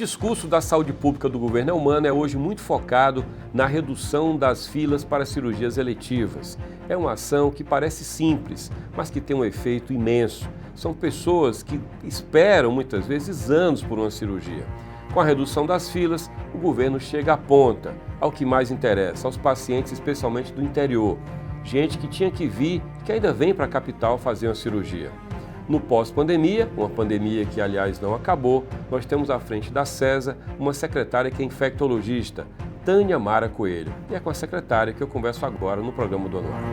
discurso da saúde pública do governo Elmano é hoje muito focado na redução das filas para cirurgias eletivas. É uma ação que parece simples, mas que tem um efeito imenso. São pessoas que esperam muitas vezes anos por uma cirurgia. Com a redução das filas, o governo chega à ponta, ao que mais interessa, aos pacientes especialmente do interior. Gente que tinha que vir, que ainda vem para a capital fazer uma cirurgia. No pós-pandemia, uma pandemia que aliás não acabou, nós temos à frente da CESA uma secretária que é infectologista, Tânia Mara Coelho. E é com a secretária que eu converso agora no programa do Anuário.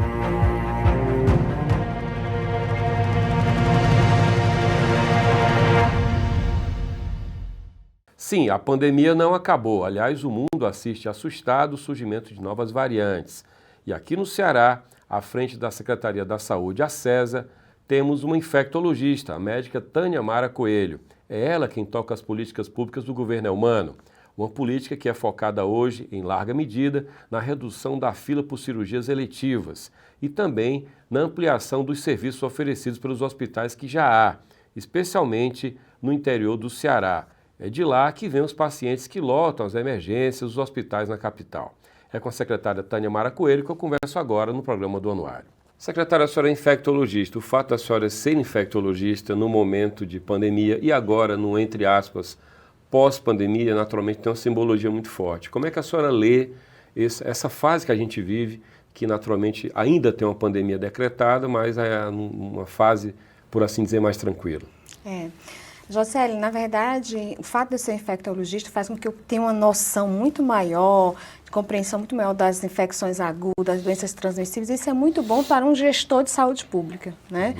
Sim, a pandemia não acabou. Aliás, o mundo assiste assustado o surgimento de novas variantes. E aqui no Ceará, à frente da Secretaria da Saúde, a CESA, temos uma infectologista, a médica Tânia Mara Coelho. É ela quem toca as políticas públicas do governo Elmano. Uma política que é focada hoje, em larga medida, na redução da fila por cirurgias eletivas e também na ampliação dos serviços oferecidos pelos hospitais que já há, especialmente no interior do Ceará. É de lá que vêm os pacientes que lotam as emergências dos hospitais na capital. É com a secretária Tânia Mara Coelho que eu converso agora no programa do Anuário. Secretária, a senhora é infectologista. O fato da senhora ser infectologista no momento de pandemia e agora no, entre aspas, pós-pandemia, naturalmente tem uma simbologia muito forte. Como é que a senhora lê essa fase que a gente vive, que naturalmente ainda tem uma pandemia decretada, mas é uma fase, por assim dizer, mais tranquila? Jocely, na verdade, o fato de eu ser infectologista faz com que eu tenha uma noção muito maior, de compreensão muito maior das infecções agudas, das doenças transmissíveis. Isso é muito bom para um gestor de saúde pública, né?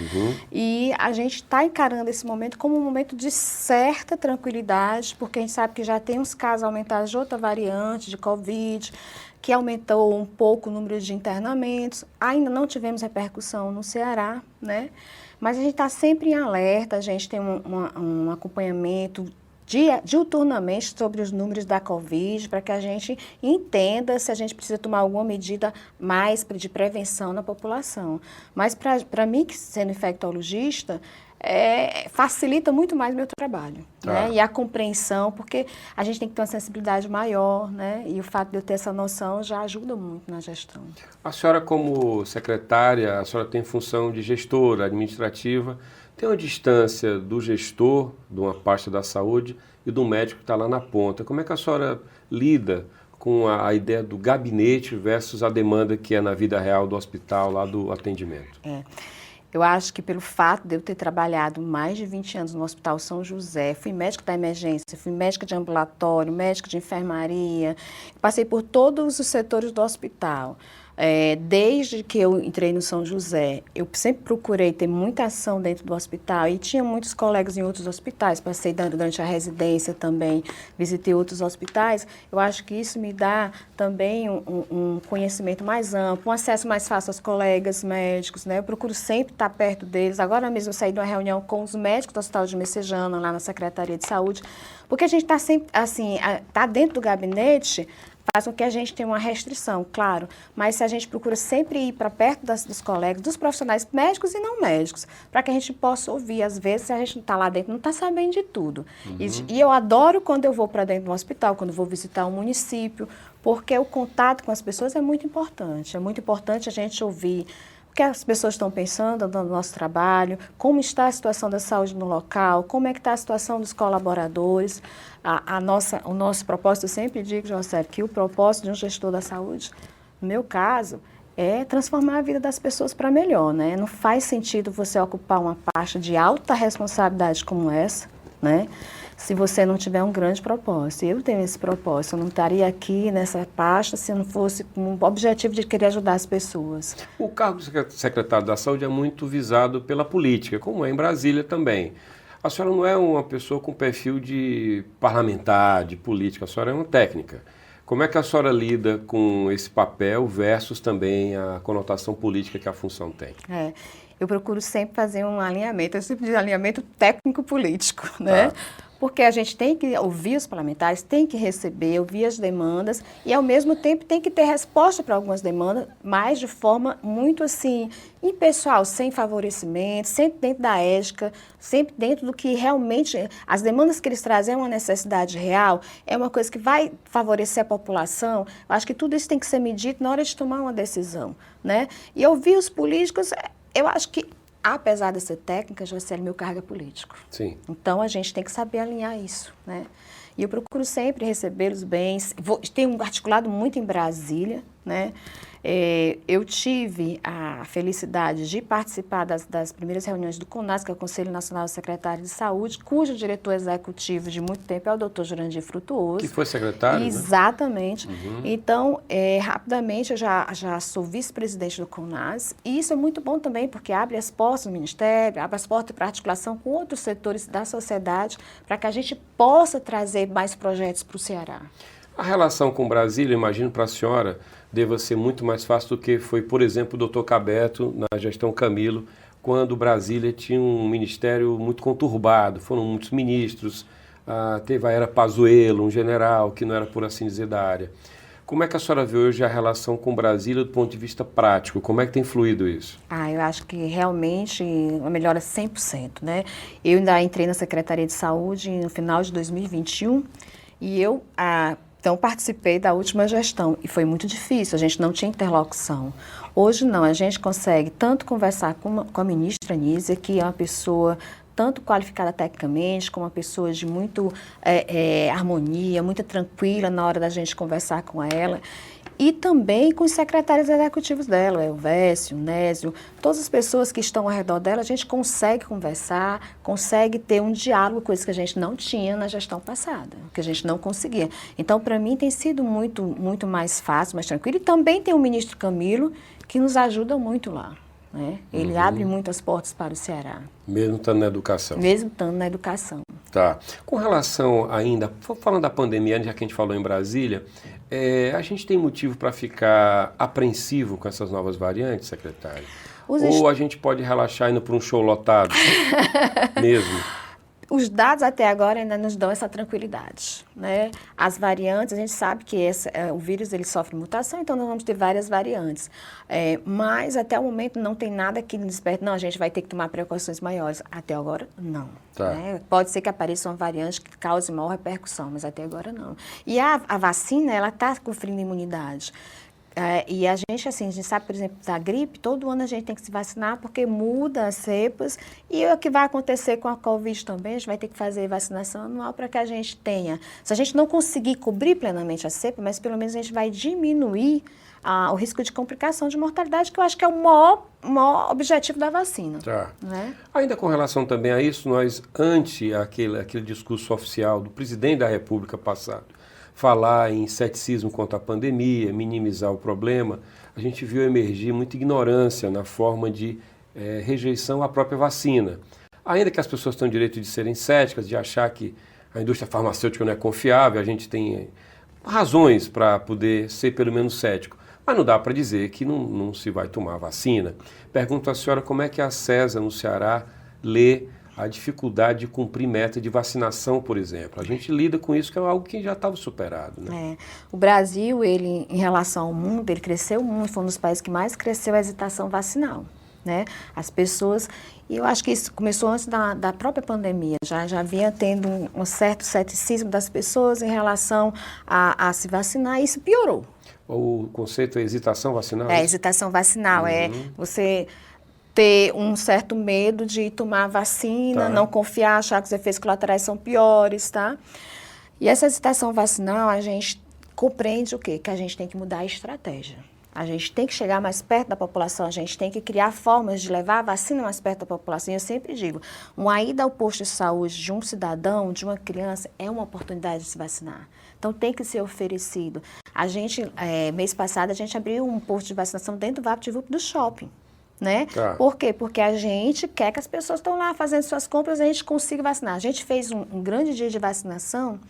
E a gente está encarando esse momento como um momento de certa tranquilidade, porque a gente sabe que já tem uns casos aumentados de outra variante, de Covid, que aumentou um pouco o número de internamentos. Ainda não tivemos repercussão no Ceará, né? Mas a gente está sempre em alerta, a gente tem um acompanhamento diuturnamente sobre os números da Covid, para que a gente entenda se a gente precisa tomar alguma medida mais de prevenção na população. Mas para mim, que sendo infectologista, facilita muito mais o meu trabalho, né? E a compreensão, porque a gente tem que ter uma sensibilidade maior, né? E o fato de eu ter essa noção já ajuda muito na gestão. A senhora, como secretária, a senhora tem função de gestora administrativa, tem uma distância do gestor de uma pasta da saúde e do médico que está lá na ponta. Como é que a senhora lida com a ideia do gabinete versus a demanda que é na vida real do hospital, lá do atendimento? Eu acho que pelo fato de eu ter trabalhado mais de 20 anos no Hospital São José, fui médica da emergência, fui médica de ambulatório, médica de enfermaria, passei por todos os setores do hospital. Desde que eu entrei no São José, eu sempre procurei ter muita ação dentro do hospital e tinha muitos colegas em outros hospitais, passei durante a residência também, visitei outros hospitais. Eu acho que isso me dá também um conhecimento mais amplo, um acesso mais fácil aos colegas médicos, né? Eu procuro sempre estar perto deles. Agora mesmo eu saí de uma reunião com os médicos do Hospital de Messejana, lá na Secretaria de Saúde, porque a gente está sempre, assim, tá dentro do gabinete, faz com que a gente tenha uma restrição, claro, mas se a gente procura sempre ir para perto dos colegas, dos profissionais médicos e não médicos, para que a gente possa ouvir. Às vezes, se a gente não está lá dentro, não está sabendo de tudo. E eu adoro quando eu vou para dentro do hospital, quando eu vou visitar um município, porque o contato com as pessoas é muito importante. É muito importante a gente ouvir o que as pessoas estão pensando no nosso trabalho, como está a situação da saúde no local, como é que está a situação dos colaboradores. O nosso propósito, eu sempre digo, José, que o propósito de um gestor da saúde, no meu caso, é transformar a vida das pessoas para melhor, né? Não faz sentido você ocupar uma pasta de alta responsabilidade como essa, né? Se você não tiver um grande propósito. Eu tenho esse propósito, eu não estaria aqui nessa pasta se eu não fosse com o objetivo de querer ajudar as pessoas. O cargo de secretário da Saúde é muito visado pela política, como é em Brasília também. A senhora não é uma pessoa com perfil de parlamentar, de política, a senhora é uma técnica. Como é que a senhora lida com esse papel versus também a conotação política que a função tem? Eu procuro sempre fazer um alinhamento, eu sempre digo alinhamento técnico-político, né? Porque a gente tem que ouvir os parlamentares, tem que receber, ouvir as demandas e, ao mesmo tempo, tem que ter resposta para algumas demandas, mas de forma muito, assim, impessoal, sem favorecimento, sempre dentro da ética, sempre dentro do que realmente, as demandas que eles trazem é uma necessidade real, é uma coisa que vai favorecer a população. Eu acho que tudo isso tem que ser medido na hora de tomar uma decisão, né? E ouvir os políticos, eu acho que, apesar de ser técnica, Josiele, meu cargo é político. Sim. Então, a gente tem que saber alinhar isso, né? E eu procuro sempre recebê-los bem. Tenho articulado muito em Brasília, né? Eu tive a felicidade de participar das primeiras reuniões do CONAS, que é o Conselho Nacional de Secretários de Saúde, cujo diretor executivo de muito tempo é o doutor Jurandir Frutuoso. Que foi secretário, Exatamente. Né? Uhum. Então, rapidamente, eu já sou vice-presidente do CONAS, e isso é muito bom também, porque abre as portas do Ministério, abre as portas para articulação com outros setores da sociedade, para que a gente possa trazer mais projetos para o Ceará. A relação com Brasília, imagino para a senhora, deva ser muito mais fácil do que foi, por exemplo, o doutor Cabeto, na gestão Camilo, quando Brasília tinha um ministério muito conturbado, foram muitos ministros, teve a era Pazuello, um general que não era, por assim dizer, da área. Como é que a senhora vê hoje a relação com Brasília do ponto de vista prático? Como é que tem fluído isso? Eu acho que realmente a melhora 100%, né? Eu ainda entrei na Secretaria de Saúde no final de 2021 e eu então participei da última gestão e foi muito difícil, a gente não tinha interlocução. Hoje não, a gente consegue tanto conversar com a ministra Nízia, que é uma pessoa tanto qualificada tecnicamente, como uma pessoa de muito harmonia, muito tranquila na hora da gente conversar com ela. E também com os secretários executivos dela, o Vécio, o Nésio, todas as pessoas que estão ao redor dela, a gente consegue conversar, consegue ter um diálogo, coisa que a gente não tinha na gestão passada, que a gente não conseguia. Então, para mim, tem sido muito, muito mais fácil, mais tranquilo. E também tem o ministro Camilo, que nos ajuda muito lá, né? Ele abre muitas portas para o Ceará. Mesmo estando na educação. Mesmo estando na educação. Tá. Com relação ainda, falando da pandemia, já que a gente falou em Brasília, a gente tem motivo para ficar apreensivo com essas novas variantes, secretário? Ou a gente pode relaxar indo para um show lotado mesmo? Os dados até agora ainda nos dão essa tranquilidade, né? As variantes, a gente sabe que o vírus ele sofre mutação, então nós vamos ter várias variantes. Mas até o momento não tem nada que nos desperte, não, a gente vai ter que tomar precauções maiores. Até agora, não. Tá. Né? Pode ser que apareça uma variante que cause maior repercussão, mas até agora não. E a vacina, ela está conferindo imunidade. E a gente sabe, por exemplo, da gripe, todo ano a gente tem que se vacinar porque muda as cepas e o que vai acontecer com a Covid também, a gente vai ter que fazer vacinação anual para que a gente tenha. Se a gente não conseguir cobrir plenamente a cepa, mas pelo menos a gente vai diminuir o risco de complicação de mortalidade, que eu acho que é o maior objetivo da vacina. Tá. Né? Ainda com relação também a isso, nós, ante aquele discurso oficial do presidente da República passado, falar em ceticismo quanto à pandemia, minimizar o problema, a gente viu emergir muita ignorância na forma de rejeição à própria vacina. Ainda que as pessoas tenham direito de serem céticas, de achar que a indústria farmacêutica não é confiável, a gente tem razões para poder ser pelo menos cético, mas não dá para dizer que não se vai tomar vacina. Pergunto à senhora como é que a CESA no Ceará lê a dificuldade de cumprir meta de vacinação, por exemplo. A gente lida com isso, que é algo que já estava superado. Né? O Brasil, ele, em relação ao mundo, ele cresceu muito, foi um dos países que mais cresceu a hesitação vacinal. Né? As pessoas, e eu acho que isso começou antes da própria pandemia, já vinha tendo um certo ceticismo das pessoas em relação a se vacinar, e isso piorou. O conceito é hesitação vacinal? Hesitação vacinal, você ter um certo medo de tomar a vacina, Tá. não confiar, achar que os efeitos colaterais são piores, tá? E essa hesitação vacinal, a gente compreende o quê? Que a gente tem que mudar a estratégia. A gente tem que chegar mais perto da população, a gente tem que criar formas de levar a vacina mais perto da população. E eu sempre digo, uma ida ao posto de saúde de um cidadão, de uma criança, é uma oportunidade de se vacinar. Então, tem que ser oferecido. A gente, mês passado, a gente abriu um posto de vacinação dentro do VaptVup do shopping. Né? Tá. Por quê? Porque a gente quer que as pessoas estão lá fazendo suas compras e a gente consiga vacinar. A gente fez um grande dia de vacinação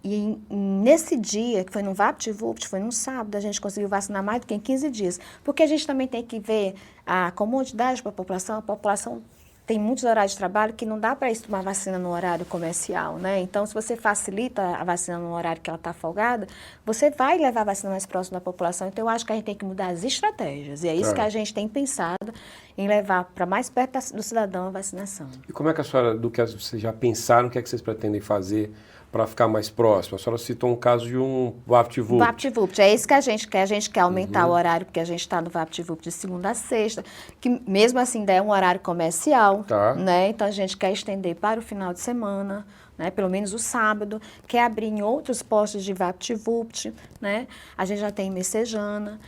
e nesse dia, que foi no VaptVupt, foi num sábado, a gente conseguiu vacinar mais do que em 15 dias. Porque a gente também tem que ver a comodidade para a população tem muitos horários de trabalho que não dá para ir tomar vacina no horário comercial, né? Então, se você facilita a vacina no horário que ela está folgada, você vai levar a vacina mais próximo da população. Então, eu acho que a gente tem que mudar as estratégias. E é isso que a gente tem pensado em levar para mais perto do cidadão a vacinação. E como é que a senhora, do que vocês já pensaram, o que é que vocês pretendem fazer para ficar mais próximo? A senhora citou um caso de um VaptVupt. VaptVupt, é isso que a gente quer. A gente quer aumentar o horário, porque a gente está no VaptVupt de segunda a sexta, que mesmo assim ainda é um horário comercial, né? Então a gente quer estender para o final de semana, né? Pelo menos o sábado, quer abrir em outros postos de VaptVupt, né? A gente já tem em Messejana.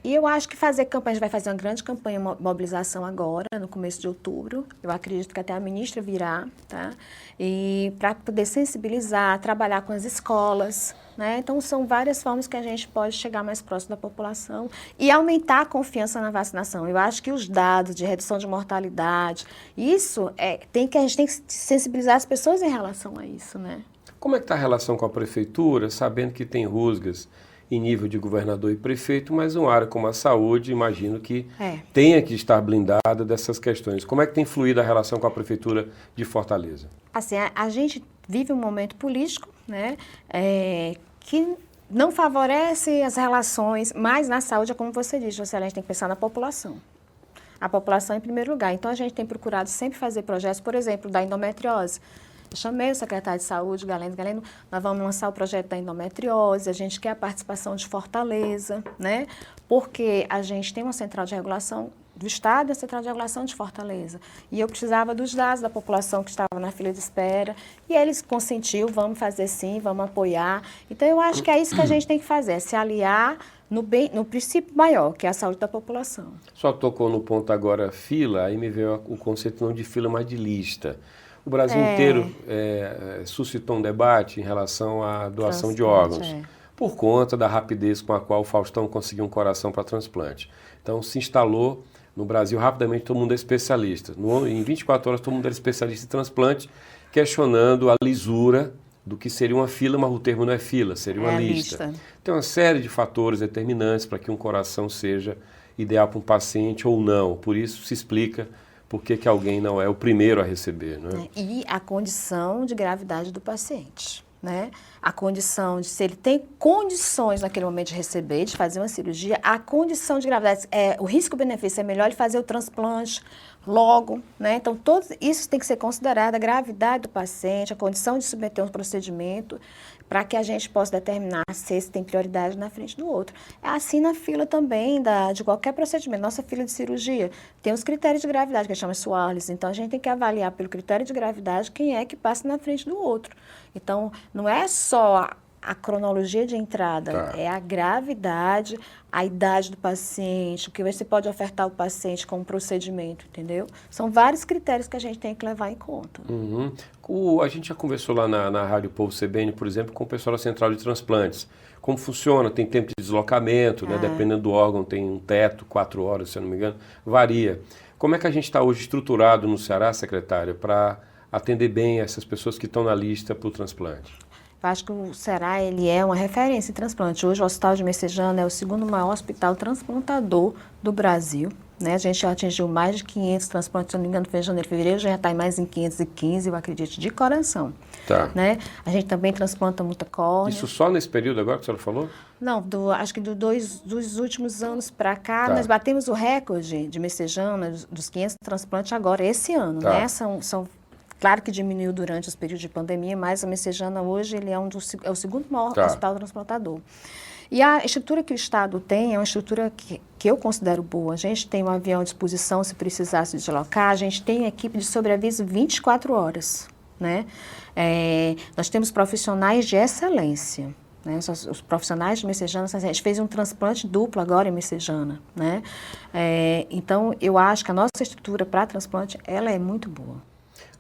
E eu acho que fazer campanha, a gente vai fazer uma grande campanha de mobilização agora, no começo de outubro. Eu acredito que até a ministra virá, tá? E para poder sensibilizar, trabalhar com as escolas, né? Então, são várias formas que a gente pode chegar mais próximo da população e aumentar a confiança na vacinação. Eu acho que os dados de redução de mortalidade, isso a gente tem que sensibilizar as pessoas em relação a isso, né? Como é que está a relação com a prefeitura, sabendo que tem rusgas em nível de governador e prefeito, mas uma área como a saúde, imagino que tenha que estar blindada dessas questões. Como é que tem fluído a relação com a prefeitura de Fortaleza? Assim, a gente vive um momento político, né, que não favorece as relações, mas na saúde, como você disse, a gente tem que pensar na população. A população em primeiro lugar. Então, a gente tem procurado sempre fazer projetos, por exemplo, da endometriose. Eu chamei o secretário de saúde, Galeno, nós vamos lançar o projeto da endometriose, a gente quer a participação de Fortaleza, né? Porque a gente tem uma central de regulação do Estado e a central de regulação de Fortaleza. E eu precisava dos dados da população que estava na fila de espera, e eles consentiu, vamos fazer sim, vamos apoiar. Então, eu acho que é isso que a gente tem que fazer, é se aliar no princípio maior, que é a saúde da população. Só tocou no ponto agora fila, aí me veio o conceito não de fila, mas de lista. O Brasil inteiro suscitou um debate em relação à doação de órgãos, por conta da rapidez com a qual o Faustão conseguiu um coração para transplante. Então, se instalou no Brasil rapidamente, todo mundo é especialista. Em 24 horas, todo mundo era especialista em transplante, questionando a lisura do que seria uma fila, mas o termo não é fila, seria uma lista. Tem uma série de fatores determinantes para que um coração seja ideal para um paciente ou não. Por isso, se explica por que alguém não é o primeiro a receber, né? E a condição de gravidade do paciente, né? A condição de, se ele tem condições naquele momento de receber, de fazer uma cirurgia, a condição de gravidade, o risco-benefício é melhor ele fazer o transplante logo, né? Então, tudo isso tem que ser considerado, a gravidade do paciente, a condição de submeter um procedimento, para que a gente possa determinar se esse tem prioridade na frente do outro. É assim na fila também de qualquer procedimento. Nossa fila de cirurgia tem os critérios de gravidade, que a gente chama Suarez. Então, a gente tem que avaliar pelo critério de gravidade quem é que passa na frente do outro. Então, não é só a cronologia de entrada, é a gravidade, a idade do paciente, o que você pode ofertar ao paciente como procedimento, entendeu? São vários critérios que a gente tem que levar em conta. A gente já conversou lá na Rádio Povo CBN, por exemplo, com o pessoal da Central de Transplantes. Como funciona? Tem tempo de deslocamento, né? Dependendo do órgão, tem um teto, 4 horas, se eu não me engano, varia. Como é que a gente está hoje estruturado no Ceará, secretária, para atender bem essas pessoas que estão na lista para o transplante? Eu acho que o Ceará ele é uma referência em transplante. Hoje o Hospital de Messejana é o segundo maior hospital transplantador do Brasil. Né? A gente já atingiu mais de 500 transplantes, se não me engano, foi em janeiro, fevereiro, já está em mais em 515, eu acredito, de coração. Né? A gente também transplanta muita córnea. Isso só nesse período agora que a senhora falou? Não, acho que dos últimos anos para cá, nós batemos o recorde de Messejana, dos 500 transplantes agora, esse ano. Né? Claro que diminuiu durante os períodos de pandemia, mas a Messejana hoje ele é o segundo maior hospital transplantador. E a estrutura que o Estado tem é uma estrutura que eu considero boa. A gente tem um avião à disposição se precisar se deslocar, a gente tem equipe de sobreaviso 24 horas. Né? Nós temos profissionais de excelência. Né? Os profissionais de Messejana, a gente fez um transplante duplo agora em Messejana. Né? Então, eu acho que a nossa estrutura para transplante ela é muito boa.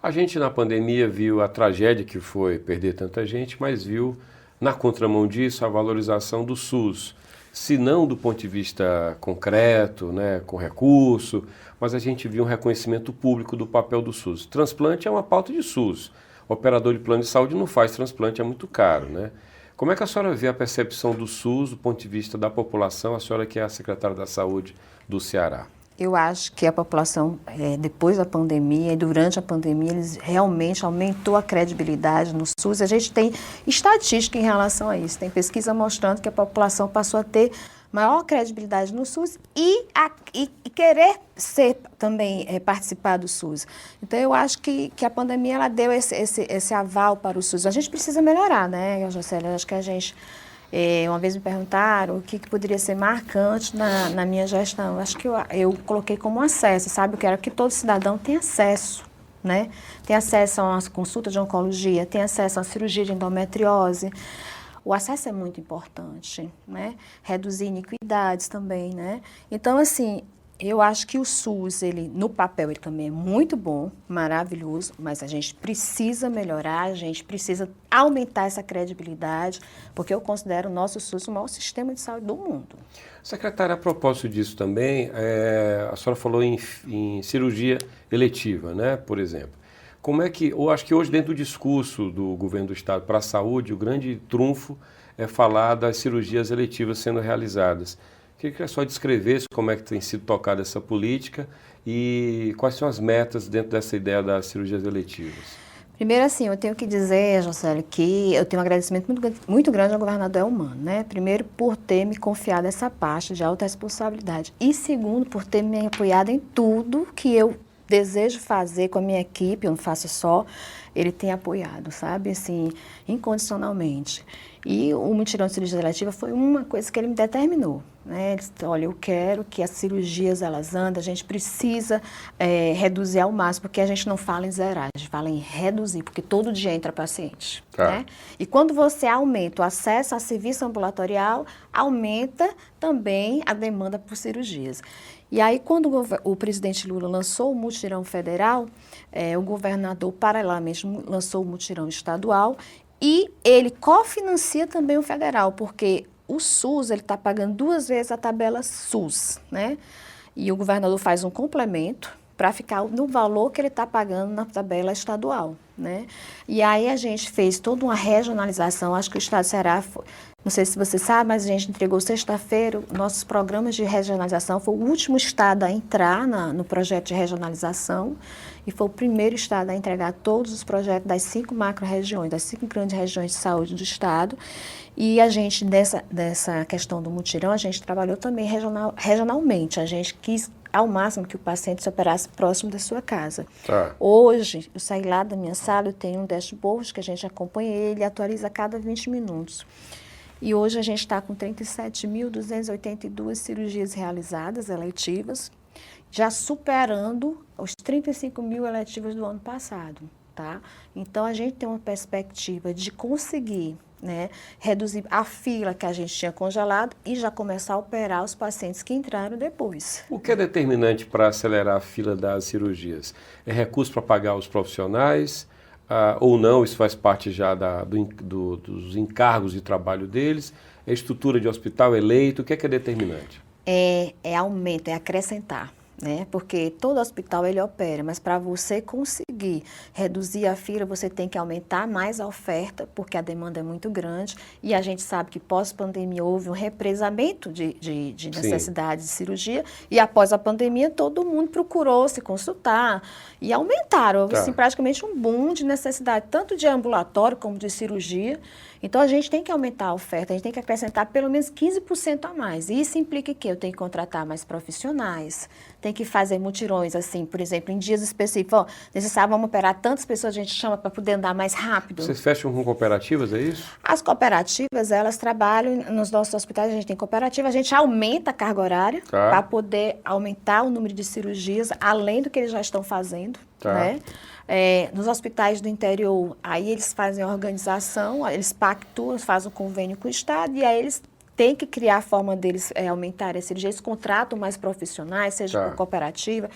A gente na pandemia viu a tragédia que foi perder tanta gente, mas viu na contramão disso a valorização do SUS. Se não do ponto de vista concreto, né, com recurso, mas a gente viu um reconhecimento público do papel do SUS. Transplante é uma pauta de SUS. O operador de plano de saúde não faz transplante, é muito caro, né? Como é que a senhora vê a percepção do SUS do ponto de vista da população, a senhora que é a secretária da Saúde do Ceará? Eu acho que a população, depois da pandemia e durante a pandemia, eles realmente aumentou a credibilidade no SUS. A gente tem estatística em relação a isso. Tem pesquisa mostrando que a população passou a ter maior credibilidade no SUS e querer ser também participar do SUS. Então, eu acho que a pandemia ela deu esse aval para o SUS. A gente precisa melhorar, né, Jocélia? Acho que a gente... uma vez me perguntaram o que poderia ser marcante na minha gestão. Acho que eu coloquei como acesso, sabe? Eu quero que todo cidadão tenha acesso, né? Tem acesso a uma consulta de oncologia, tem acesso a uma cirurgia de endometriose. O acesso é muito importante, né? Reduzir iniquidades também, né? Então, assim, eu acho que o SUS, no papel, ele também é muito bom, maravilhoso, mas a gente precisa melhorar, a gente precisa aumentar essa credibilidade, porque eu considero o nosso SUS o maior sistema de saúde do mundo. Secretária, a propósito disso também, a senhora falou em cirurgia eletiva, né, por exemplo. Como é que, eu acho que hoje dentro do discurso do governo do estado para a saúde, o grande trunfo é falar das cirurgias eletivas sendo realizadas. Queria que a senhora descrevesse como é que tem sido tocada essa política e quais são as metas dentro dessa ideia das cirurgias eletivas. Primeiro, assim, eu tenho que dizer, Jocélio, que eu tenho um agradecimento muito grande ao governador Elmano, né? Primeiro, por ter me confiado essa parte de alta responsabilidade. E segundo, por ter me apoiado em tudo que eu desejo fazer com a minha equipe, eu não faço só, ele tem apoiado, sabe, assim, incondicionalmente. E o mutirão de cirurgia eletiva foi uma coisa que ele me determinou, né? Ele disse, olha, eu quero que as cirurgias, elas andem, a gente precisa reduzir ao máximo, porque a gente não fala em zerar, a gente fala em reduzir, porque todo dia entra paciente, né? E quando você aumenta o acesso a serviço ambulatorial, aumenta também a demanda por cirurgias. E aí, quando o presidente Lula lançou o mutirão federal, o governador, paralelamente, lançou o mutirão estadual e ele cofinancia também o federal, porque o SUS está pagando 2 vezes a tabela SUS, né? E o governador faz um complemento para ficar no valor que ele está pagando na tabela estadual, né? E aí a gente fez toda uma regionalização, acho que o estado do Ceará, não sei se você sabe, mas a gente entregou sexta-feira nossos programas de regionalização, foi o último estado a entrar no projeto de regionalização e foi o primeiro estado a entregar todos os projetos das 5 macro-regiões, das 5 grandes regiões de saúde do estado. E a gente, dessa questão do mutirão, a gente trabalhou também regionalmente, a gente quis ao máximo que o paciente se operasse próximo da sua casa. Hoje, eu saí lá da minha sala, eu tenho um dashboard que a gente acompanha ele e atualiza a cada 20 minutos. E hoje a gente está com 37.282 cirurgias realizadas, eletivas, já superando os 35 mil eletivas do ano passado, tá? Então, a gente tem uma perspectiva de conseguir, né, reduzir a fila que a gente tinha congelado e já começar a operar os pacientes que entraram depois. O que é determinante para acelerar a fila das cirurgias? É recurso para pagar os profissionais ou não? Isso faz parte já dos encargos de trabalho deles? É estrutura de hospital, é leito? O que é determinante? É aumento, é acrescentar. Né? Porque todo hospital ele opera, mas para você conseguir reduzir a fila, você tem que aumentar mais a oferta, porque a demanda é muito grande, e a gente sabe que pós-pandemia houve um represamento de necessidade de cirurgia, e após a pandemia todo mundo procurou se consultar, e aumentaram, houve assim, praticamente um boom de necessidade, tanto de ambulatório como de cirurgia. Então, a gente tem que aumentar a oferta, a gente tem que acrescentar pelo menos 15% a mais. E isso implica que eu tenho que contratar mais profissionais, tem que fazer mutirões, assim, por exemplo, em dias específicos. Nesse sábado vamos operar tantas pessoas, a gente chama para poder andar mais rápido. Vocês fecham com cooperativas, é isso? As cooperativas, elas trabalham nos nossos hospitais, a gente tem cooperativa, a gente aumenta a carga horária para poder aumentar o número de cirurgias, além do que eles já estão fazendo, né? Nos hospitais do interior, aí eles fazem a organização, eles pactuam, fazem um convênio com o Estado e aí eles têm que criar a forma deles aumentarem a cirurgia. Eles contratam mais profissionais, seja por cooperativa.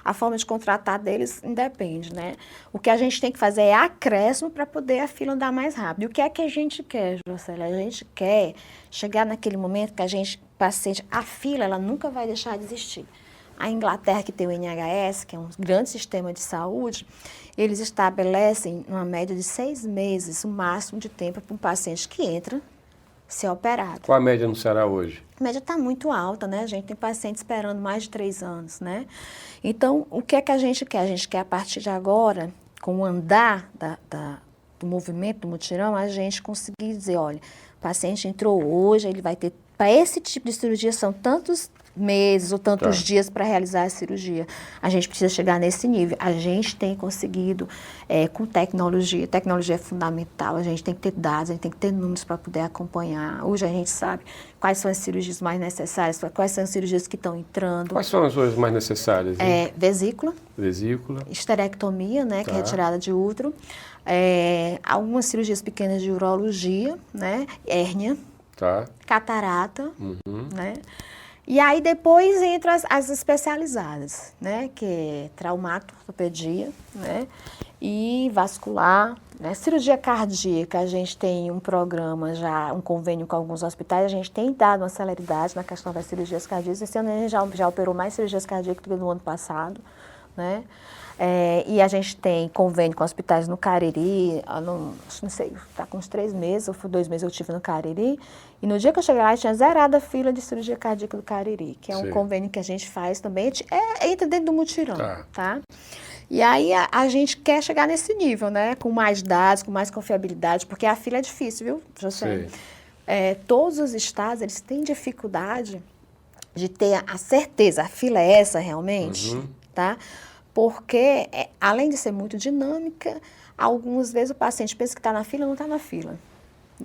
A forma de contratar deles independe, né? O que a gente tem que fazer é acréscimo para poder a fila andar mais rápido. E o que é que a gente quer, Jocélia? A gente quer chegar naquele momento que a fila, ela nunca vai deixar de existir. A Inglaterra, que tem o NHS, que é um grande sistema de saúde, eles estabelecem uma média de 6 meses, o máximo de tempo para um paciente que entra, ser operado. Qual a média no Ceará hoje? A média está muito alta, né? A gente tem paciente esperando mais de 3 anos, né? Então, o que é que a gente quer? A gente quer, a partir de agora, com o andar do movimento, do mutirão, a gente conseguir dizer, olha, o paciente entrou hoje, ele vai ter, para esse tipo de cirurgia, são tantos meses ou tantos dias para realizar a cirurgia. A gente precisa chegar nesse nível. A gente tem conseguido com tecnologia. Tecnologia é fundamental. A gente tem que ter dados, a gente tem que ter números para poder acompanhar. Hoje a gente sabe quais são as cirurgias mais necessárias, quais são as cirurgias que estão entrando. Quais são as coisas mais necessárias? Vesícula. Vesícula. Esterectomia, né, que é retirada de útero. Algumas cirurgias pequenas de urologia, né, hérnia. Catarata, né? E aí depois entram as especializadas, né? Que é traumato, ortopedia, né? E vascular, né? Cirurgia cardíaca, a gente tem um programa já, um convênio com alguns hospitais, a gente tem dado uma celeridade na questão das cirurgias cardíacas. Esse ano a gente já operou mais cirurgias cardíacas do que no ano passado, né? E a gente tem convênio com hospitais no Cariri, não sei, está com uns 3 meses, ou foi 2 meses eu estive no Cariri, e no dia que eu cheguei lá, tinha zerado a fila de cirurgia cardíaca do Cariri, que é um convênio que a gente faz também, entra dentro do mutirão, tá? E aí a gente quer chegar nesse nível, né, com mais dados, com mais confiabilidade, porque a fila é difícil, viu, José? Todos os estados, eles têm dificuldade de ter a certeza, a fila é essa realmente, tá? Porque, além de ser muito dinâmica, algumas vezes o paciente pensa que está na fila, não está na fila.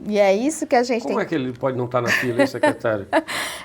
E é isso que a gente Como é que ele pode não estar na fila, hein, secretário?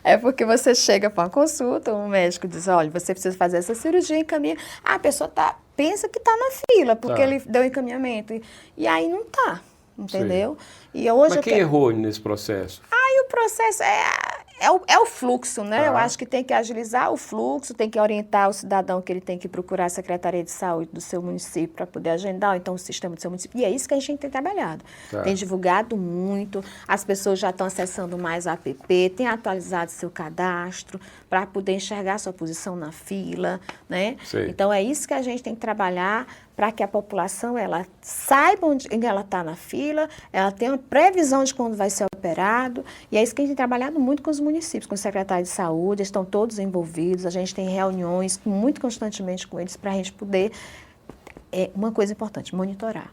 É porque você chega para uma consulta, um médico diz, olha, você precisa fazer essa cirurgia, encaminha. A pessoa pensa que está na fila, porque ele deu encaminhamento. E aí não está, entendeu? E hoje Mas quem errou nesse processo? Aí o processo é o fluxo, né? Eu acho que tem que agilizar o fluxo, tem que orientar o cidadão que ele tem que procurar a Secretaria de Saúde do seu município para poder agendar, ou então o sistema do seu município. E é isso que a gente tem trabalhado. Tem divulgado muito, as pessoas já estão acessando mais o app, tem atualizado seu cadastro para poder enxergar sua posição na fila, né? Então, é isso que a gente tem que trabalhar para que a população ela saiba onde ela está na fila, ela tenha uma previsão de quando vai ser operado, e é isso que a gente tem trabalhado muito com os municípios, com o secretário de saúde, eles estão todos envolvidos, a gente tem reuniões muito constantemente com eles para a gente poder, uma coisa importante, monitorar.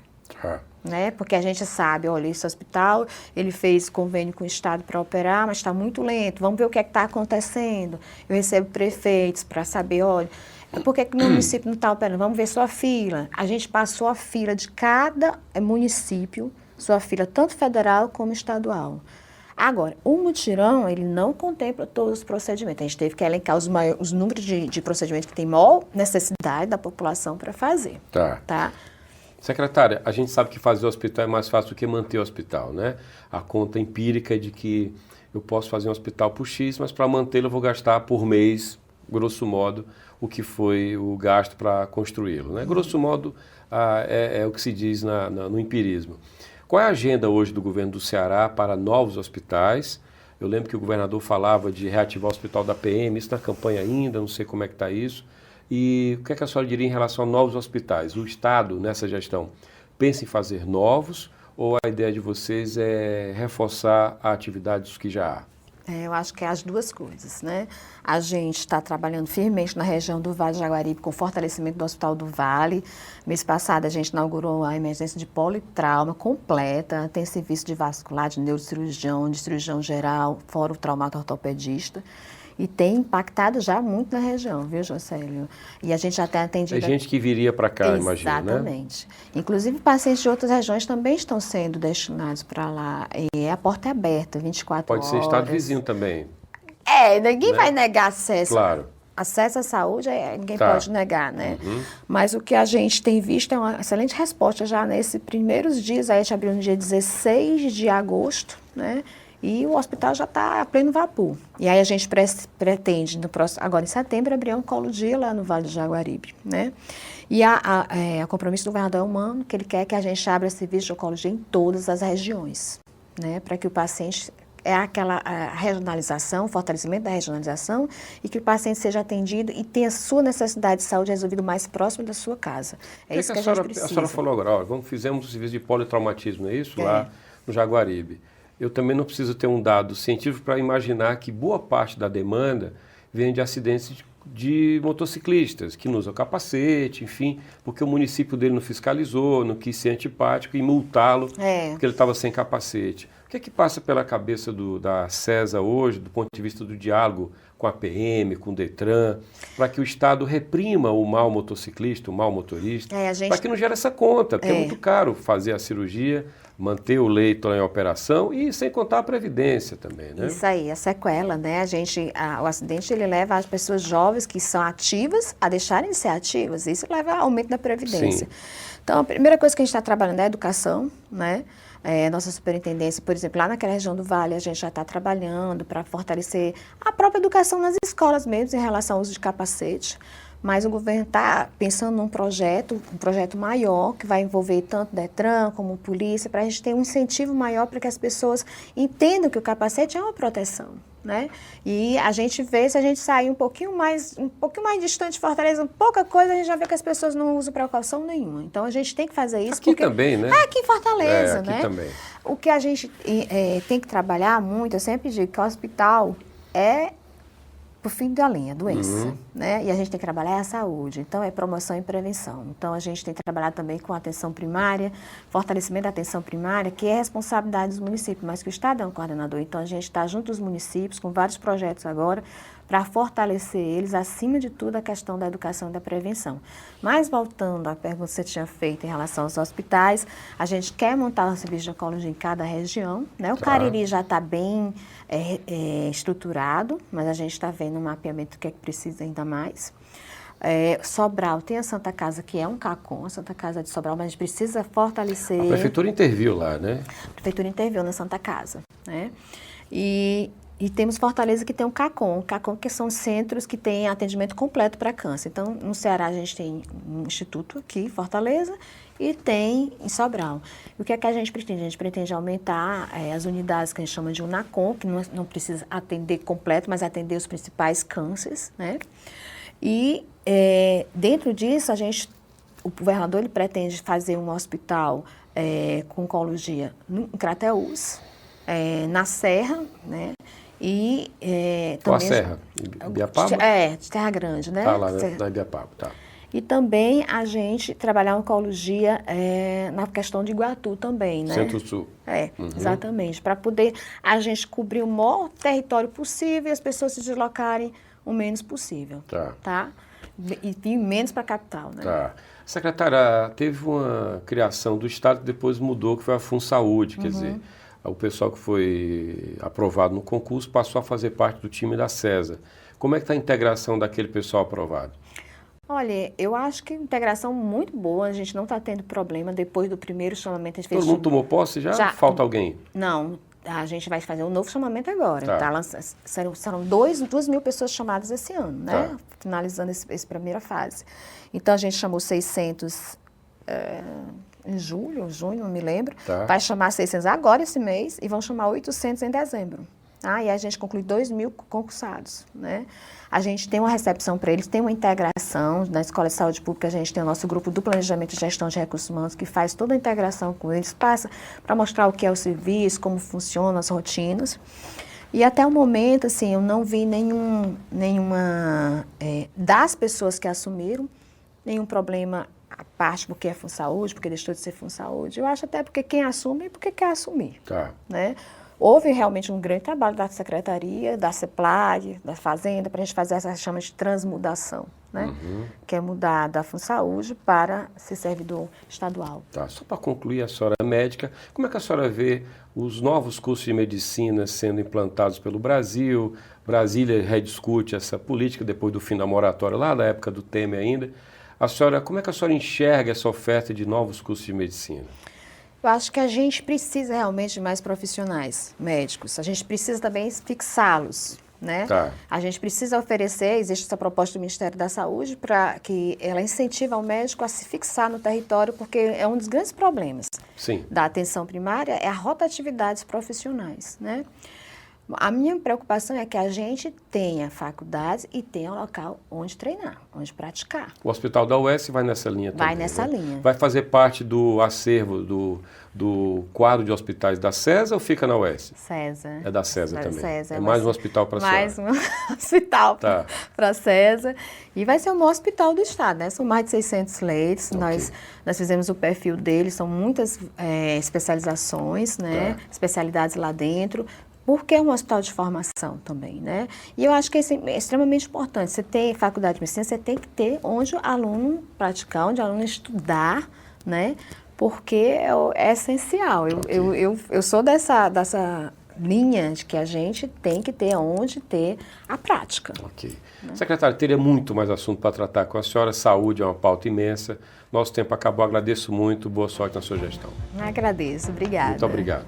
Né? Porque a gente sabe, olha, esse hospital, ele fez convênio com o Estado para operar, mas está muito lento, vamos ver o que é que está acontecendo. Eu recebo prefeitos para saber, olha, por que o meu município não está operando? Vamos ver sua fila. A gente passou a fila de cada município, sua fila tanto federal como estadual. Agora, o mutirão, ele não contempla todos os procedimentos. A gente teve que elencar os números de procedimentos que tem maior necessidade da população para fazer. Tá? Secretária, a gente sabe que fazer o hospital é mais fácil do que manter o hospital, né? A conta empírica é de que eu posso fazer um hospital por X, mas para mantê-lo eu vou gastar por mês, grosso modo, o que foi o gasto para construí-lo, né? Grosso modo, é o que se diz no empirismo. Qual é a agenda hoje do governo do Ceará para novos hospitais? Eu lembro que o governador falava de reativar o hospital da PM, isso na campanha ainda, não sei como é que está isso. E o que é que a senhora diria em relação a novos hospitais? O Estado, nessa gestão, pensa em fazer novos ou a ideia de vocês é reforçar a atividade dos que já há? Eu acho que é as duas coisas, né? A gente está trabalhando firmemente na região do Vale de Jaguaribe com o fortalecimento do Hospital do Vale. Mês passado a gente inaugurou a emergência de politrauma completa, tem serviço de vascular, de neurocirurgião, de cirurgião geral, fora o traumato-ortopedista. E tem impactado já muito na região, viu, Jocélio? E a gente já tem atendido... Tem gente que viria para cá, imagina, né? Exatamente. Inclusive, pacientes de outras regiões também estão sendo destinados para lá. E a porta é aberta, 24 horas. Pode ser estado vizinho também. Ninguém vai negar acesso. Claro. Acesso à saúde, ninguém pode negar, né? Mas o que a gente tem visto é uma excelente resposta já nesses primeiros dias. A gente abriu no dia 16 de agosto, né? E o hospital já está a pleno vapor. E aí a gente pretende, agora em setembro, abrir um colo-dia lá no Vale do Jaguaribe, né? E a compromisso do governador é humano, que ele quer que a gente abra serviço de oncologia em todas as regiões, né? Para que o paciente... a regionalização, o fortalecimento da regionalização e que o paciente seja atendido e tenha a sua necessidade de saúde resolvida mais próximo da sua casa. É isso que a gente precisa. A senhora falou agora, fizemos o serviço de politraumatismo, não é isso? Lá no Jaguaribe. eu também não preciso ter um dado científico para imaginar que boa parte da demanda vem de acidentes de motociclistas, que não usam capacete, enfim, porque o município dele não fiscalizou, não quis ser antipático e multá-lo porque ele estava sem capacete. O que é que passa pela cabeça da CESA hoje, do ponto de vista do diálogo com a PM, com o Detran, para que o Estado reprima o mau motociclista, o mau motorista, para que não gere essa conta, porque é muito caro fazer a cirurgia, manter o leito em operação e sem contar a previdência também, né? Isso aí, a sequela, né? O acidente ele leva as pessoas jovens que são ativas a deixarem de ser ativas. Isso leva ao aumento da previdência. Sim. Então, a primeira coisa que a gente está trabalhando é a educação, né? Nossa superintendência, por exemplo, lá naquela região do Vale, a gente já está trabalhando para fortalecer a própria educação nas escolas mesmo em relação ao uso de capacete. Mas o governo está pensando num projeto maior, que vai envolver tanto Detran como polícia, para a gente ter um incentivo maior para que as pessoas entendam que o capacete é uma proteção, né? E a gente vê, se a gente sair um pouquinho mais distante de Fortaleza, pouca coisa, a gente já vê que as pessoas não usam precaução nenhuma. Então, a gente tem que fazer isso. Aqui também, né? Aqui em Fortaleza, aqui né? também. O que a gente tem que trabalhar muito, eu sempre digo que o hospital é por fim da linha, doença, né? E a gente tem que trabalhar a saúde, então é promoção e prevenção. Então a gente tem que trabalhar também com a atenção primária, fortalecimento da atenção primária, que é responsabilidade dos municípios, mas que o Estado é um coordenador. Então a gente está junto dos municípios com vários projetos agora para fortalecer eles, acima de tudo, a questão da educação e da prevenção. Mas voltando à pergunta que você tinha feito em relação aos hospitais, a gente quer montar um serviço de oncologia em cada região, né? O Cariri já está bem estruturado, mas a gente está vendo um mapeamento do que é que precisa ainda mais. Sobral tem a Santa Casa, que é um CACOM, a Santa Casa de Sobral, mas a gente precisa fortalecer. A prefeitura interviu lá, né? A prefeitura interviu na Santa Casa, né? E temos Fortaleza, que tem um CACOM que são centros que têm atendimento completo para câncer. Então, no Ceará, a gente tem um instituto aqui em Fortaleza e tem em Sobral. E o que é que a gente pretende? A gente pretende aumentar as unidades que a gente chama de UNACOM, que não precisa atender completo, mas atender os principais cânceres, né? E dentro disso, o governador ele pretende fazer um hospital com oncologia em Crateús, na Serra, né? E Qual a também Serra? Ibiapaba? De Terra Grande, né? Tá lá na Ibiapaba, tá. E também a gente trabalhar oncologia na questão de Iguatu também, né? Centro-Sul. Exatamente. Para poder a gente cobrir o maior território possível e as pessoas se deslocarem o menos possível. Tá? E menos para a capital, né? Tá. Secretária, teve uma criação do Estado que depois mudou, que foi a FunSaúde, quer dizer, o pessoal que foi aprovado no concurso passou a fazer parte do time da CESA. Como é que está a integração daquele pessoal aprovado? Olha, eu acho que integração muito boa, a gente não está tendo problema. Depois do primeiro chamamento, a gente fez... Todo mundo tomou posse já? Falta alguém? Não, a gente vai fazer um novo chamamento agora. Tá. Serão 2.000 pessoas chamadas esse ano, né? Finalizando essa primeira fase. Então, a gente chamou 600 em junho, não me lembro. Tá. Vai chamar 600 agora esse mês e vão chamar 800 em dezembro. E a gente conclui 2.000 concursados, né? A gente tem uma recepção para eles, tem uma integração. Na Escola de Saúde Pública, a gente tem o nosso grupo do Planejamento e Gestão de Recursos Humanos, que faz toda a integração com eles, passa para mostrar o que é o serviço, como funcionam as rotinas. E até o momento, assim, eu não vi nenhuma das pessoas que assumiram, nenhum problema à parte porque é FunSaúde, porque deixou de ser FunSaúde. Eu acho até porque quem assume é porque quer assumir, né? Houve realmente um grande trabalho da Secretaria, da CEPLAG, da Fazenda, para a gente fazer essa chama de transmudação, né? Que é mudar da FunSaúde para ser servidor estadual. Tá, só para concluir, a senhora é médica, como é que a senhora vê os novos cursos de medicina sendo implantados pelo Brasil? Brasília rediscute essa política depois do fim da moratória, lá da época do Temer ainda. Como é que a senhora enxerga essa oferta de novos cursos de medicina? Eu acho que a gente precisa realmente de mais profissionais médicos. A gente precisa também fixá-los, né? A gente precisa oferecer, existe essa proposta do Ministério da Saúde para que ela incentive o médico a se fixar no território, porque é um dos grandes problemas da atenção primária, é a rotatividade dos profissionais, né? A minha preocupação é que a gente tenha faculdades e tenha um local onde treinar, onde praticar. O Hospital da UES vai nessa linha também. Vai nessa linha. Vai fazer parte do acervo do quadro de hospitais da CESA ou fica na UES? CESA. É da CESA também. CESA, é mais um hospital para a senhora. Mais um hospital para a CESA. E vai ser o maior hospital do estado, né? São mais de 600 leitos. Okay. Nós fizemos o perfil deles, são muitas especializações, né? Especialidades lá dentro. Porque é um hospital de formação também, né? E eu acho que isso é extremamente importante. Você tem faculdade de medicina, você tem que ter onde o aluno praticar, onde o aluno estudar, né? Porque é essencial. Eu sou dessa linha de que a gente tem que ter onde ter a prática. Ok. Né? Secretária, teria muito mais assunto para tratar com a senhora. Saúde é uma pauta imensa. Nosso tempo acabou. Agradeço muito. Boa sorte na sua gestão. Agradeço. Obrigada. Muito obrigado.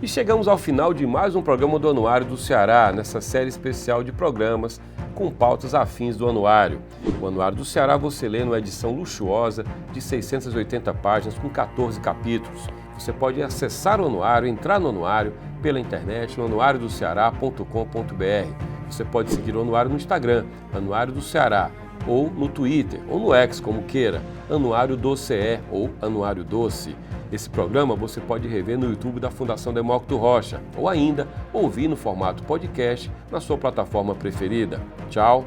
E chegamos ao final de mais um programa do Anuário do Ceará, nessa série especial de programas com pautas afins do Anuário. O Anuário do Ceará você lê numa edição luxuosa de 680 páginas com 14 capítulos. Você pode acessar o Anuário, entrar no Anuário pela internet no anuariodoceará.com.br. Você pode seguir o Anuário no Instagram, Anuário do Ceará, ou no Twitter, ou no X, como queira, Anuário do CE ou Anuário Doce. Esse programa você pode rever no YouTube da Fundação Demócrito Rocha ou ainda ouvir no formato podcast na sua plataforma preferida. Tchau!